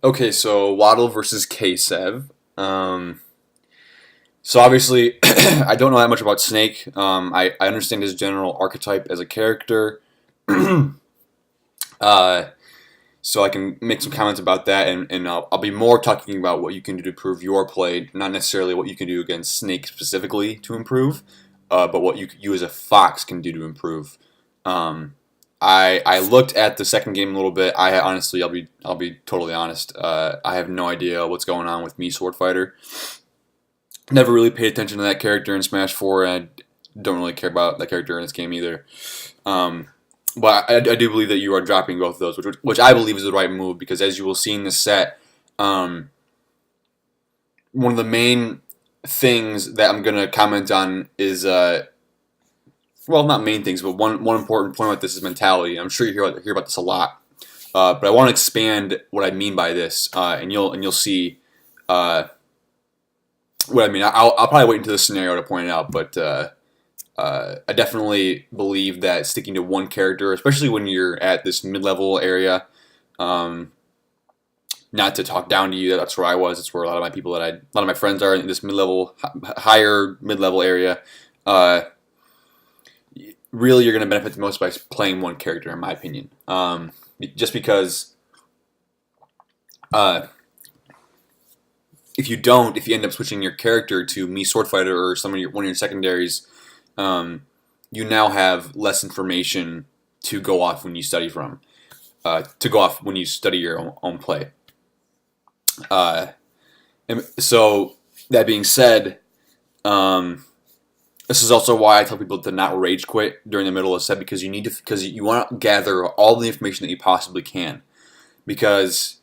Okay, so Waddle versus Ksev. Um, so obviously, I don't know that much about Snake. I understand his general archetype as a character. uh, so I can make some comments about that, and I'll be more talking about what you can do to improve your play, not necessarily what you can do against Snake specifically to improve, but what you as a fox can do to improve. Um, I looked at the second game a little bit. I honestly, I'll be totally honest. I have no idea what's going on with me, Sword Fighter. Never really paid attention to that character in Smash 4, and I don't really care about that character in this game either. Um, but I do believe that you are dropping both of those, which I believe is the right move because as you will see in this set, um, one of the main things that I'm going to comment on is well, not main things, but one important point about this is mentality. I'm sure you hear about this a lot, but I want to expand what I mean by this, and you'll see uh, what I mean. I'll probably wait until the scenario to point it out, but I definitely believe that sticking to one character, especially when you're at this mid-level area, um, not to talk down to you, that's where I was. That's where a lot of my people a lot of my friends are in this mid-level, higher mid-level area. Uh, Really, you're going to benefit the most by playing one character, in my opinion. Just because uh, if you end up switching your character to me Sword Fighter or one of your secondaries, um, you now have less information to go off when you study from. To go off when you study your own play. Uh, and so that being said, um, this is also why I tell people to not rage quit during the middle of a set because you want to gather all the information that you possibly can. Because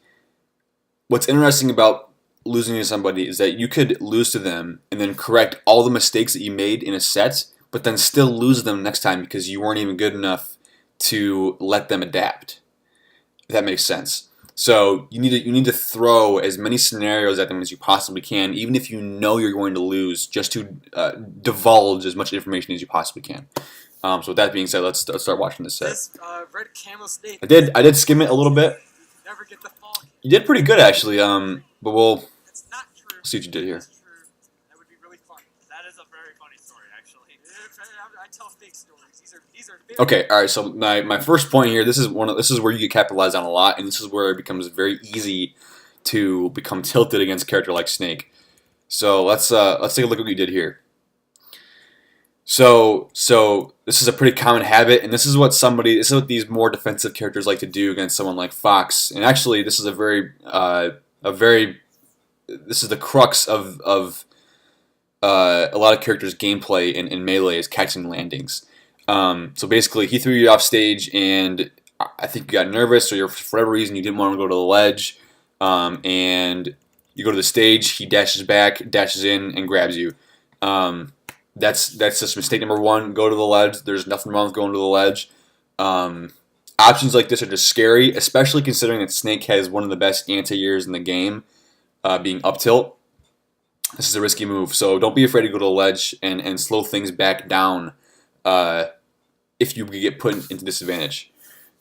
what's interesting about losing to somebody is that you could lose to them and then correct all the mistakes that you made in a set, but then still lose them next time because you weren't even good enough to let them adapt. If that makes sense. So you need to throw as many scenarios at them as you possibly can, even if you know you're going to lose, just to divulge as much information as you possibly can. So with that being said, let's start watching this set. This red camo snake. I did skim it a little bit. Never get the fall. You did pretty good actually. But we'll It's not true. see what you did here. It's true. That would be really funny. That is a very funny story, actually. I tell fake stories. These are very Okay, all right. So my first point here, this is where you get capitalized on a lot, and this is where it becomes very easy to become tilted against a character like Snake. So let's take a look at what you did here. So this is a pretty common habit, and this is what these more defensive characters like to do against someone like Fox. And actually, this is this is the crux of a lot of characters' gameplay in Melee is catching landings. So basically, he threw you off stage, and I think you got nervous, or for whatever reason you didn't want to go to the ledge, and you go to the stage. He dashes back, dashes in, and grabs you. That's just mistake number one. Go to the ledge. There's nothing wrong with going to the ledge. Options like this are just scary, especially considering that Snake has one of the best anti-airs in the game, being up tilt. This is a risky move, so don't be afraid to go to the ledge and slow things back down. If you get put into disadvantage.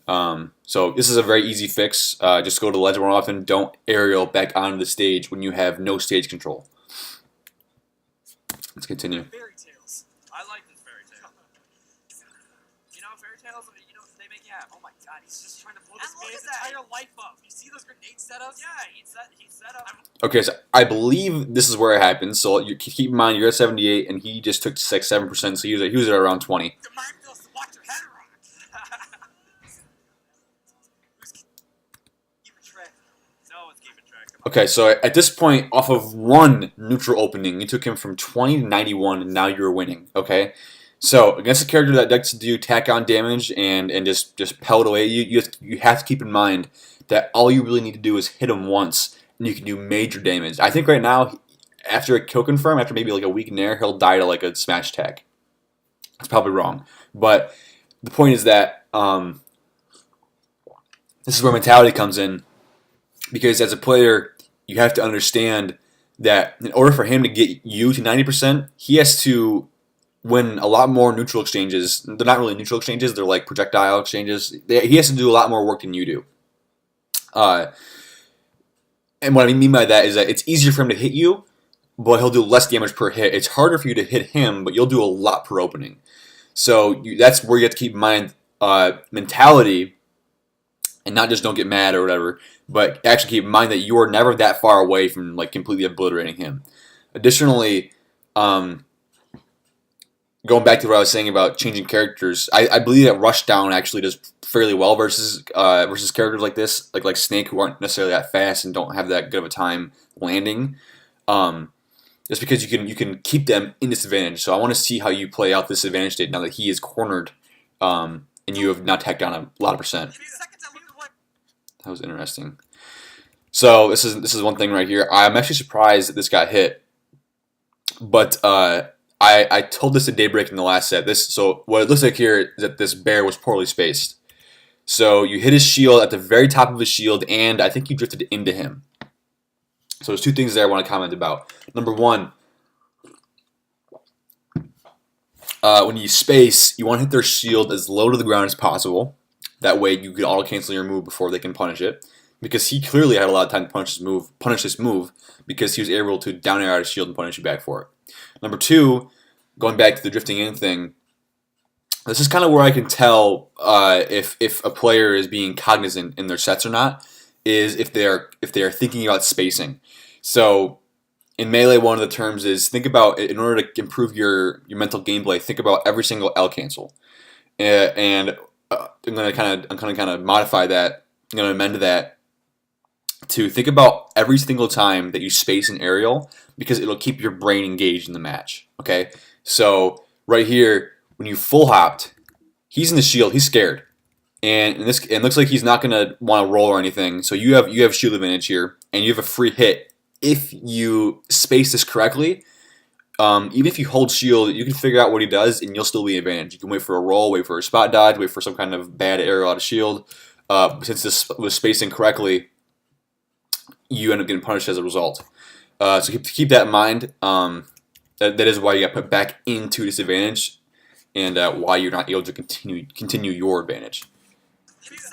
So this is a very easy fix. Just go to the ledge more often. Don't aerial back onto the stage when you have no stage control. Let's continue. fairy tales. I like this fairy tale. Fairy tales, they make you happy. Oh my god, he's just trying to blow And this look man's at that. entire life up. You see those grenade setups? Yeah, he set up. Okay, so I believe this is where it happens. So you keep in mind you're at 78, and he just took 7%. So he was at around 20. The mind feels to watch your head rock. Who's keeping track? No one's keeping track. Okay, so at this point, off of one neutral opening, you took him from 20 to 91, and now you're winning. Okay, so against a character that likes to do tack on damage and just pelt away, you have to keep in mind that all you really need to do is hit him once, and you can do major damage. I think right now, after a kill confirm, after maybe like a weak nair, he'll die to like a smash tag. That's probably wrong, but the point is that this is where mentality comes in, because as a player, you have to understand that in order for him to get you to 90%, he has to win a lot more neutral exchanges. They're not really neutral exchanges, they're like projectile exchanges. He has to do a lot more work than you do. And what I mean by that is that it's easier for him to hit you, but he'll do less damage per hit. It's harder for you to hit him, but you'll do a lot per opening. So that's where you have to keep in mind mentality, and not just don't get mad or whatever, but actually keep in mind that you are never that far away from like completely obliterating him. Additionally, going back to what I was saying about changing characters, I believe that Rushdown actually does fairly well versus characters like this, like Snake, who aren't necessarily that fast and don't have that good of a time landing. Just because you can keep them in disadvantage. So I want to see how you play out this advantage state now that he is cornered, and you have now tacked down a lot of percent. That was interesting. So this is one thing right here. I'm actually surprised that this got hit, but I told this to Daybreak in the last set. So what it looks like here is that this bear was poorly spaced. So you hit his shield at the very top of his shield, and I think you drifted into him. So there's two things there I want to comment about. Number one, when you space, you want to hit their shield as low to the ground as possible. That way you can auto-cancel your move before they can punish it. Because he clearly had a lot of time to punish this move, because he was able to down air out his shield and punish you back for it. Number two, going back to the drifting in thing, this is kind of where I can tell if a player is being cognizant in their sets or not, is if they are thinking about spacing. So in Melee, one of the terms is think about, in order to improve your mental gameplay, think about every single L cancel. And I'm gonna kind of modify that. I'm gonna amend that to think about every single time that you space an aerial, because it'll keep your brain engaged in the match. Okay, so right here, when you full hopped, he's in the shield, he's scared, and it looks like he's not gonna want to roll or anything. So you have shield advantage here, and you have a free hit if you space this correctly. Even if you hold shield, you can figure out what he does, and you'll still be advantage. You can wait for a roll, wait for a spot dodge, wait for some kind of bad arrow out of shield. Since this was spacing correctly, you end up getting punished as a result. So keep that in mind. That is why you got put back into disadvantage, and why you're not able to continue your advantage.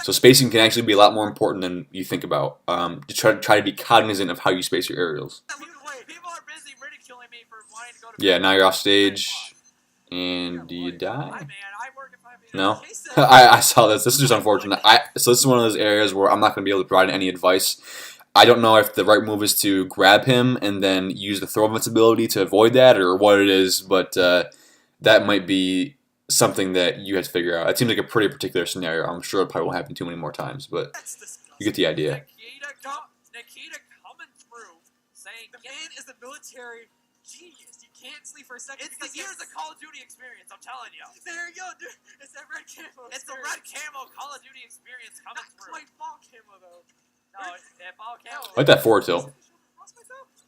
So spacing can actually be a lot more important than you think about. Try to be cognizant of how you space your aerials. People are busy ridiculing me for wanting to go to Yeah, now you're off stage, and do you die? Hi, man. I work at 5 a.m. No? I saw this. This is just unfortunate. So this is one of those areas where I'm not going to be able to provide any advice. I don't know if the right move is to grab him and then use the throw invincibility to avoid that, or what it is, but that might be something that you have to figure out. It seems like a pretty particular scenario. I'm sure it probably won't happen too many more times, but you get the idea. Nikita coming through saying The man is a military genius. You can't sleep for a second. it's the years of Call of Duty experience, I'm telling you. There you go, dude. It's that red camo. It's the red camo Call of Duty experience coming Not through. quite fall camo though. No, it's fall camo. I like that forward tilt.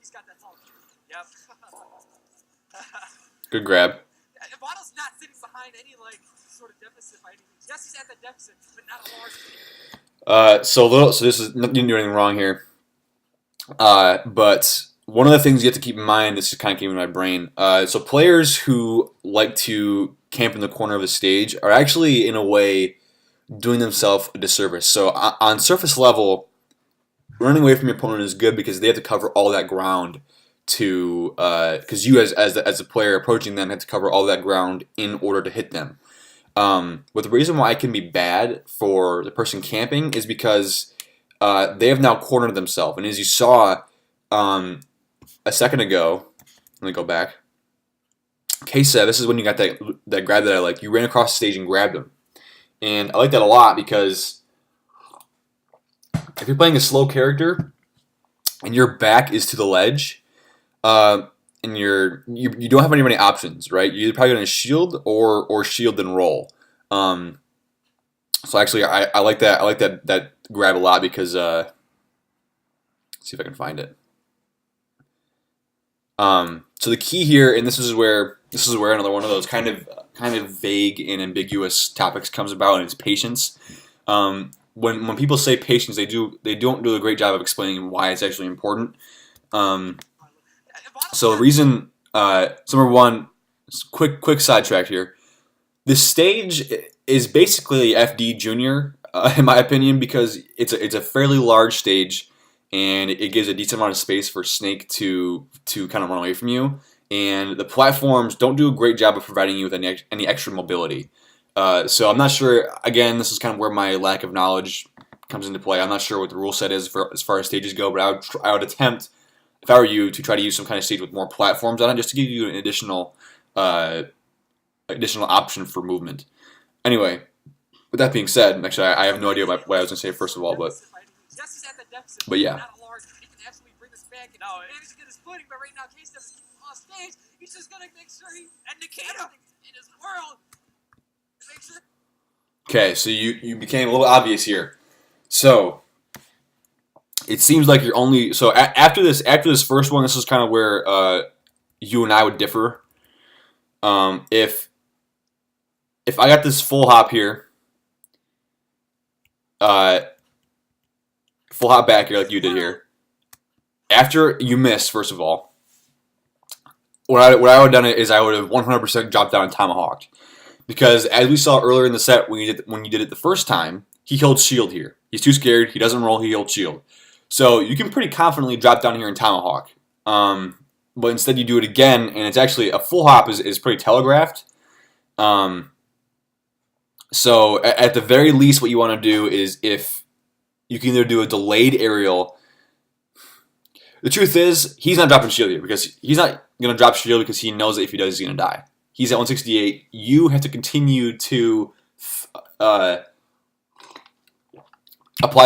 He's got that tall. Yep. Good grab. Waddle's not sitting behind any like sort of deficit by any means. Yes, he's at the deficit, but not a large. So this is, you didn't do anything wrong here. But one of the things you have to keep in mind, this just kind of came in my brain. So players who like to camp in the corner of the stage are actually, in a way, doing themselves a disservice. So on surface level, running away from your opponent is good because they have to cover all that ground to, because you as the player approaching them have to cover all that ground in order to hit them. But the reason why it can be bad for the person camping is because they have now cornered themselves. And as you saw a second ago, let me go back. Ksev, this is when you got that grab that I like. You ran across the stage and grabbed him. And I like that a lot because if you're playing a slow character and your back is to the ledge, and you don't have many options, right? You're either probably going to shield or shield and roll. So actually, I like that. I like that grab a lot because let's see if I can find it. So the key here, and this is where another one of those kind of vague and ambiguous topics comes about, and it's patience. When people say patience, they don't do a great job of explaining why it's actually important. So the reason, so number one, quick sidetrack here. This stage is basically FD Junior, in my opinion, because it's a fairly large stage, and it gives a decent amount of space for Snake to kind of run away from you. And the platforms don't do a great job of providing you with any extra mobility. So I'm not sure. Again, this is kind of where my lack of knowledge comes into play. I'm not sure what the rule set is for as far as stages go, but I would attempt, if I were you, to try to use some kind of stage with more platforms on it, just to give you an additional option for movement. Anyway, with that being said, actually I have no idea what I was going to say first of all, but yeah. No, managed to get his footing, but right now Ksev is off stage. He's just gonna make sure he and Nikita in his world. Make sure. Okay, so you became a little obvious here. So it seems like you're only after this first one, this is kind of where you and I would differ. If I got this full hop here, full hop back here like you did here. After you missed, first of all, what I would have done is I would have 100% dropped down and tomahawked, because as we saw earlier in the set when you did it the first time, he held shield here. He's too scared. He doesn't roll. He holds shield. So you can pretty confidently drop down here and tomahawk. But instead you do it again, and it's actually a full hop is pretty telegraphed. So at the very least, what you want to do is if you can either do a delayed aerial. The truth is, he's not dropping shield here because he's not going to drop shield because he knows that if he does, he's going to die. He's at 168. You have to continue to apply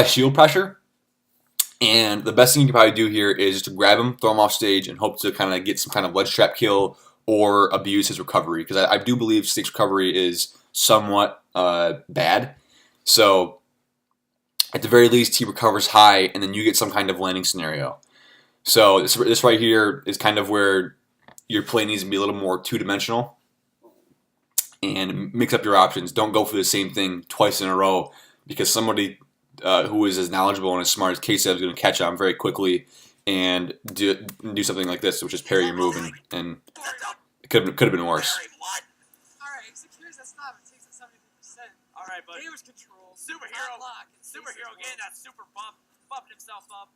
shield pressure. And the best thing you can probably do here is just to grab him, throw him off stage, and hope to kind of get some kind of ledge trap kill or abuse his recovery. Because I do believe Snake's recovery is somewhat bad. So at the very least, he recovers high, and then you get some kind of landing scenario. So this right here is kind of where your play needs to be a little more two-dimensional and mix up your options. Don't go for the same thing twice in a row, because somebody who is as knowledgeable and as smart as Ksev is going to catch on very quickly and do something like this, which is parry your move, and it could have been worse. Alright, 6 years, that's not. It takes it 70%. Alright, but Damage control. Superhero getting that super bumping himself up.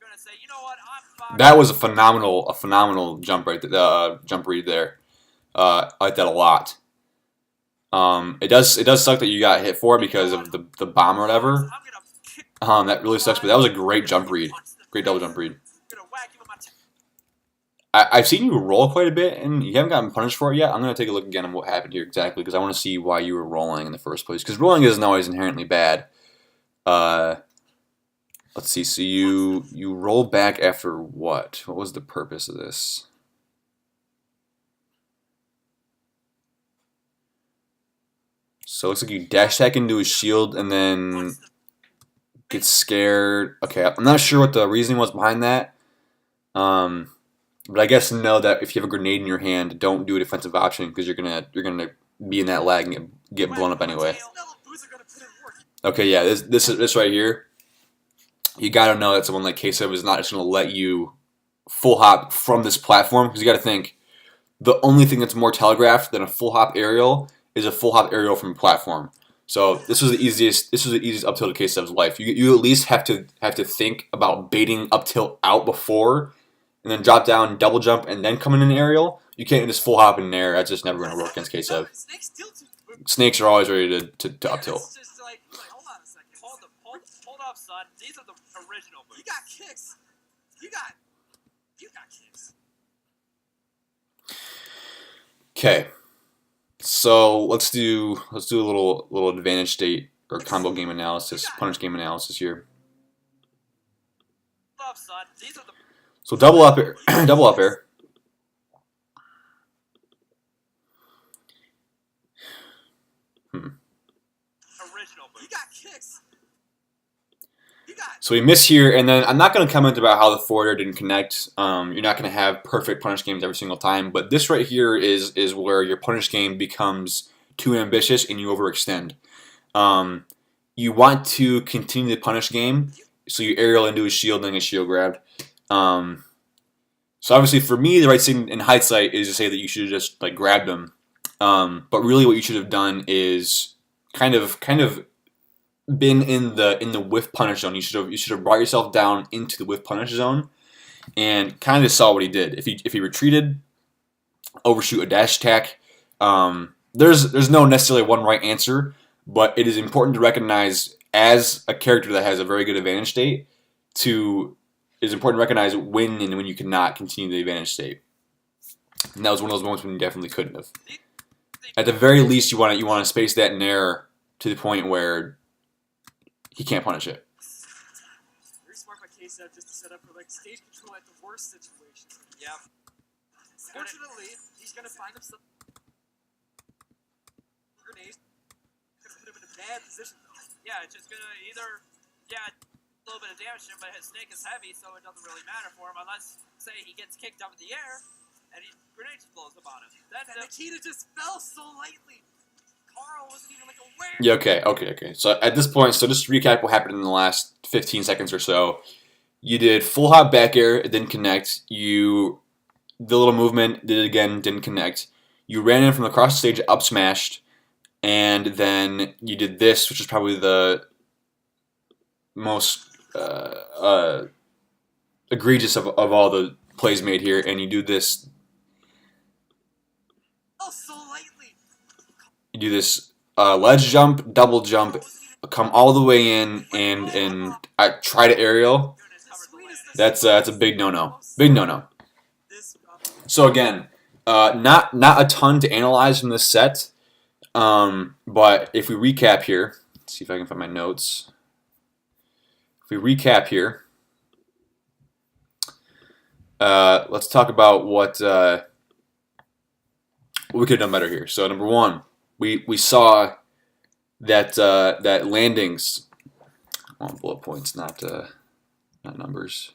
Gonna say, you know what, I'm fine. That was a phenomenal jump jump read there. I like that a lot. It does suck that you got hit for it because of the bomb or whatever. That really sucks, but that was a great jump read. Great double jump read. I've seen you roll quite a bit, and you haven't gotten punished for it yet. I'm going to take a look again on what happened here exactly, because I want to see why you were rolling in the first place. Because rolling isn't always inherently bad. Let's see. So you roll back after what? What was the purpose of this? So it looks like you dash attack into his shield and then get scared. Okay, I'm not sure what the reasoning was behind that. But I guess know that if you have a grenade in your hand, don't do a defensive option because you're gonna be in that lag and get blown up anyway. Okay, yeah, this right here. You gotta know that someone like Ksev is not just gonna let you full hop from this platform, because you gotta think the only thing that's more telegraphed than a full hop aerial is a full hop aerial from a platform. So this was the easiest up tilt of Ksev's life. You at least have to think about baiting up tilt out before, and then drop down, double jump, and then come in an aerial. You can't just full hop in there. That's just never gonna work against Ksev. Snakes are always ready to up tilt. Hold up, son. These are the original moves. You got kicks. You got kicks. Okay, so let's do a little advantage state or combo game analysis, punish game analysis here. Hold up, son. These are the So double up air, double up air. original moves. You got kicks. So we miss here, and then I'm not going to comment about how the forward air didn't connect. You're not going to have perfect punish games every single time, but this right here is where your punish game becomes too ambitious and you overextend. You want to continue the punish game, so you aerial into his shield and then get shield grabbed. So obviously for me, the right thing in hindsight is to say that you should have just like grabbed him. But really what you should have done is kind of been in the whiff punish zone. You should have brought yourself down into the whiff punish zone, and kind of saw what he did. If he retreated, overshoot a dash attack. There's no necessarily one right answer, but it is important to recognize as a character that has a very good advantage state. It is important to recognize when and when you cannot continue the advantage state. And that was one of those moments when you definitely couldn't have. At the very least, you want to space that nair to the point where he can't punish it. Very smart by Ksev just to set up for like stage control at the worst situation. Yeah. Fortunately, he's gonna find himself grenades. Gonna put him in a bad position though. Yeah, it's just gonna either a little bit of damage to him, but his snake is heavy, so it doesn't really matter for him unless, say, he gets kicked up in the air and grenade explodes upon him. Then And Nikita just fell so lightly. Carl wasn't even like aware. Yeah, okay. So at this point, so just to recap what happened in the last 15 seconds or so. You did full hop back air, it didn't connect. The little movement, did it again, didn't connect. You ran in from across the stage, up smashed, and then you did this, which is probably the most egregious of all the plays made here, and you do this. Oh, so lightly. You do this ledge jump, double jump, come all the way in, and try to aerial. That's a big no-no. Big no-no. So again, not a ton to analyze from this set, but if we recap here, let's see if I can find my notes. If we recap here, let's talk about what we could have done better here. So number one, we saw that that landings, I want bullet points, not numbers.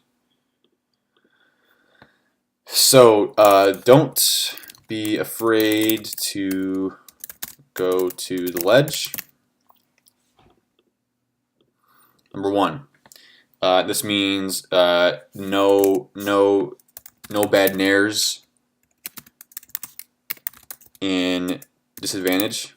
So don't be afraid to go to the ledge. Number one, this means no bad nairs in disadvantage.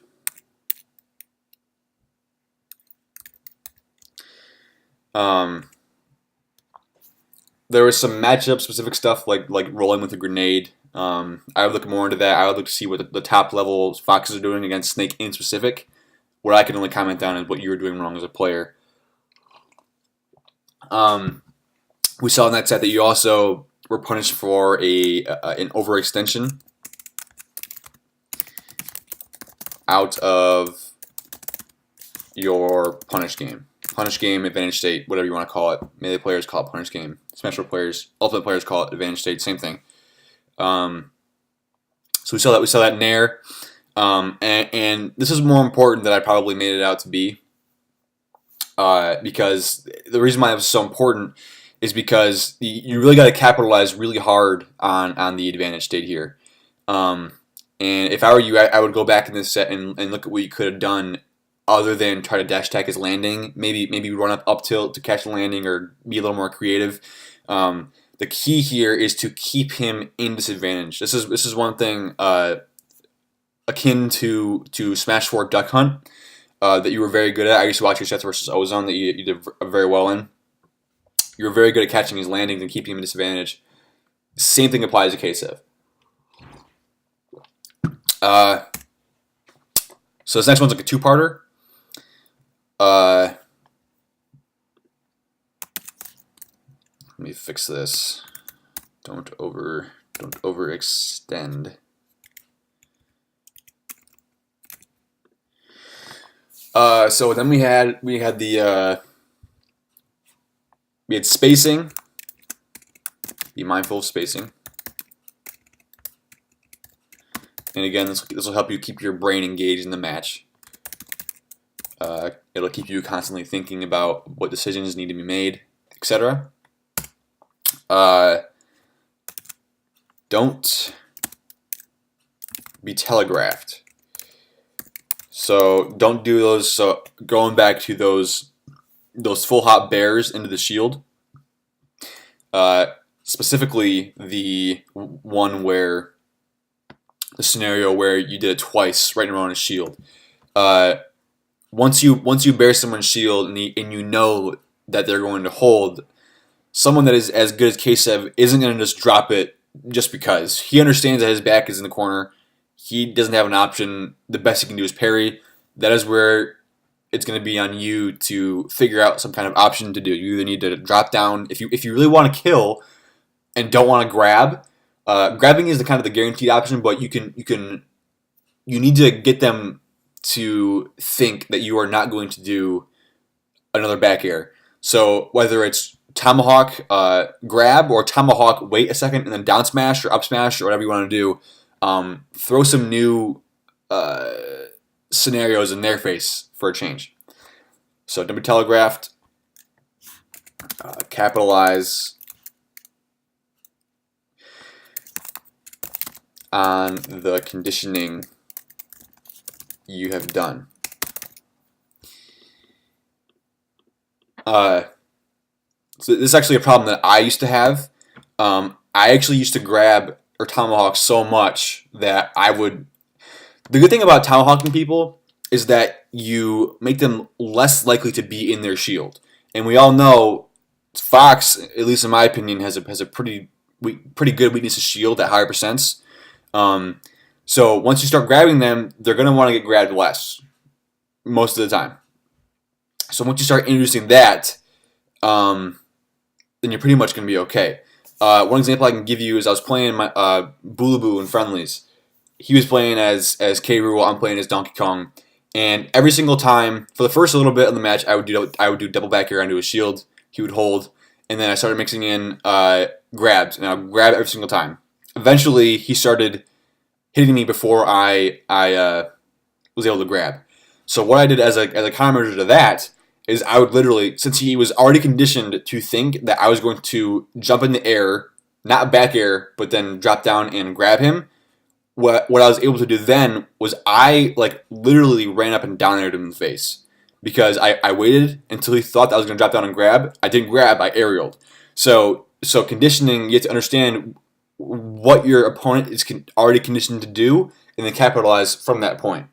There was some matchup specific stuff like rolling with a grenade. I would look more into that. I would look to see what the top level foxes are doing against Snake in specific. What I can only comment on is what you were doing wrong as a player. We saw in that set that you also were punished for an overextension out of your punish game. Punish game, advantage state, whatever you want to call it. Melee players call it punish game. Smashfield players, ultimate players call it advantage state. Same thing. So we saw that nair, and this is more important than I probably made it out to be. Because the reason why it was so important is because you really got to capitalize really hard on the advantage state here. And if I were you, I would go back in this set and look at what you could have done other than try to dash attack his landing. Maybe run up tilt to catch the landing or be a little more creative. The key here is to keep him in disadvantage. This is one thing akin to Smash 4 Duck Hunt that you were very good at. I used to watch your sets versus Ozone that you did very well in. You were very good at catching his landings and keeping him in disadvantage. Same thing applies to Ksev. So this next one's like a two-parter. Let me fix this. Don't overextend. So then we had spacing. Be mindful of spacing. And again, this will help you keep your brain engaged in the match. It'll keep you constantly thinking about what decisions need to be made, etc. Don't be telegraphed. So don't do those. So going back to those full hop bears into the shield. Specifically the one where the scenario where you did it twice right in a row on his shield. once you bear someone's shield and you know that they're going to hold, someone that is as good as Ksev isn't going to just drop it just because. He understands that his back is in the corner. He doesn't have an option. The best he can do is parry. That is where it's going to be on you to figure out some kind of option to do. You either need to drop down if you really want to kill and don't want to grab. Grabbing is the kind of the guaranteed option, but you need to get them to think that you are not going to do another back air. So whether it's tomahawk grab or tomahawk wait a second and then down smash or up smash or whatever you want to do, throw some new scenarios in their face for a change. So don't be telegraphed. Capitalize on the conditioning you have done. So this is actually a problem that I used to have. I actually used to grab or tomahawk so much that I would. The good thing about tomahawking people is that you make them less likely to be in their shield, and we all know Fox, at least in my opinion, has a pretty good weakness to shield at higher percents. So once you start grabbing them, they're going to want to get grabbed less most of the time. So once you start introducing that, then you're pretty much going to be okay. One example I can give you is I was playing my Boolaboo in friendlies. He was playing as K. Rool, I'm playing as Donkey Kong, and every single time for the first little bit of the match, I would do double back air onto his shield. He would hold, and then I started mixing in grabs, and I would grab every single time. Eventually, he started hitting me before I was able to grab. So what I did as a countermeasure to that is I would literally, since he was already conditioned to think that I was going to jump in the air, not back air, but then drop down and grab him, what I was able to do then was I literally ran up and down aired him in the face. Because I waited until he thought that I was going to drop down and grab. I didn't grab, I aerialed. So conditioning, you have to understand what your opponent is already conditioned to do and then capitalize from that point.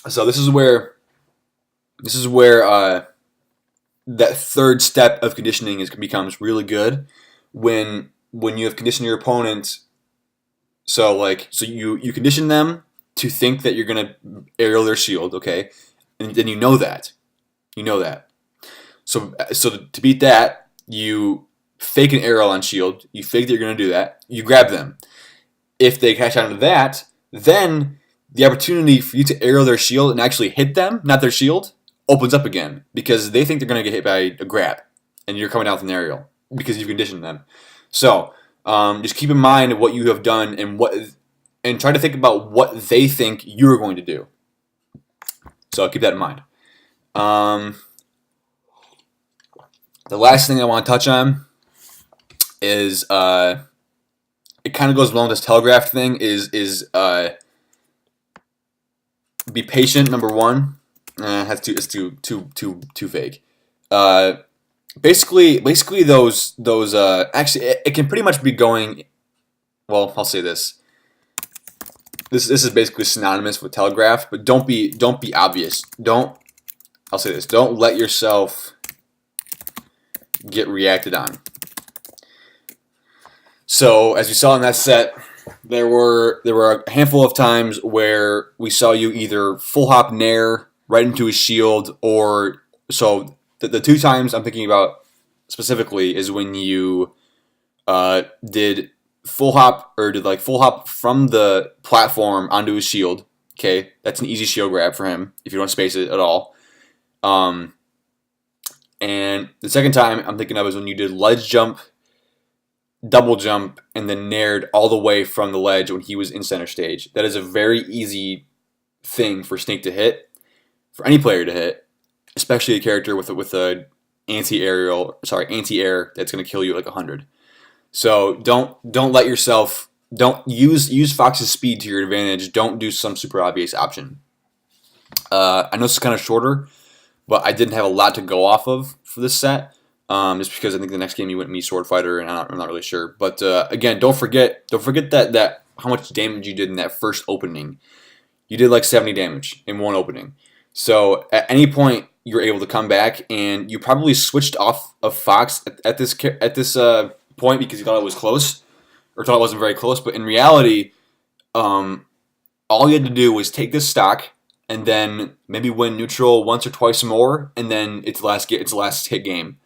So this is where that third step of conditioning becomes really good when you have conditioned your opponent. So you condition them to think that you're gonna aerial their shield, okay, and then you know that. So to beat that, you fake an aerial on shield. You fake that you're gonna do that. You grab them. If they catch on to that, then the opportunity for you to aerial their shield and actually hit them, not their shield, opens up again because they think they're going to get hit by a grab and you're coming out with an aerial because you've conditioned them. So just keep in mind what you have done and try to think about what they think you're going to do. So keep that in mind. The last thing I want to touch on is it kind of goes along with this telegraphed thing is be patient. Number one, it's too vague. Basically those actually it can pretty much be going. Well, I'll say this. This is basically synonymous with telegraph, but don't be obvious. I'll say this. Don't let yourself get reacted on. So as you saw in that set, there were a handful of times where we saw you either full hop nair right into his shield, or so the two times I'm thinking about specifically is when you did full hop from the platform onto his shield. Okay, that's an easy shield grab for him if you don't space it at all. And the second time I'm thinking of is when you did ledge jump, double jump, and then naired all the way from the ledge when he was in center stage. That is a very easy thing for Snake to hit, for any player to hit, especially a character with a anti-air that's going to kill you at 100. So don't let yourself, don't use Fox's speed to your advantage. Don't do some super obvious option. I know this is kind of shorter, but I didn't have a lot to go off of for this set. Just because I think the next game you went me Sword Fighter, and I'm not really sure. But again, don't forget that how much damage you did in that first opening. you did like 70 damage in one opening. So at any point, you're able to come back, and you probably switched off of Fox at this point because you thought it was close, or thought it wasn't very close. But in reality, um, all you had to do was take this stock and then maybe win neutral once or twice more, and then it's last hit game.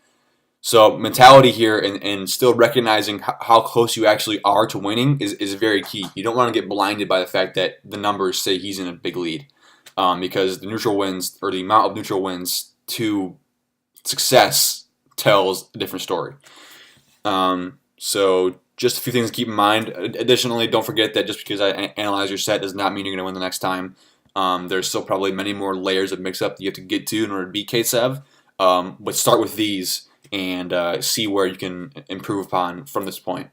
So mentality here and still recognizing how close you actually are to winning is very key. You don't want to get blinded by the fact that the numbers say he's in a big lead, because the neutral wins or the amount of neutral wins to success tells a different story. So just a few things to keep in mind. Additionally, don't forget that just because I analyze your set does not mean you're going to win the next time. There's still probably many more layers of mix-up that you have to get to in order to beat Ksev. But start with these and see where you can improve upon from this point.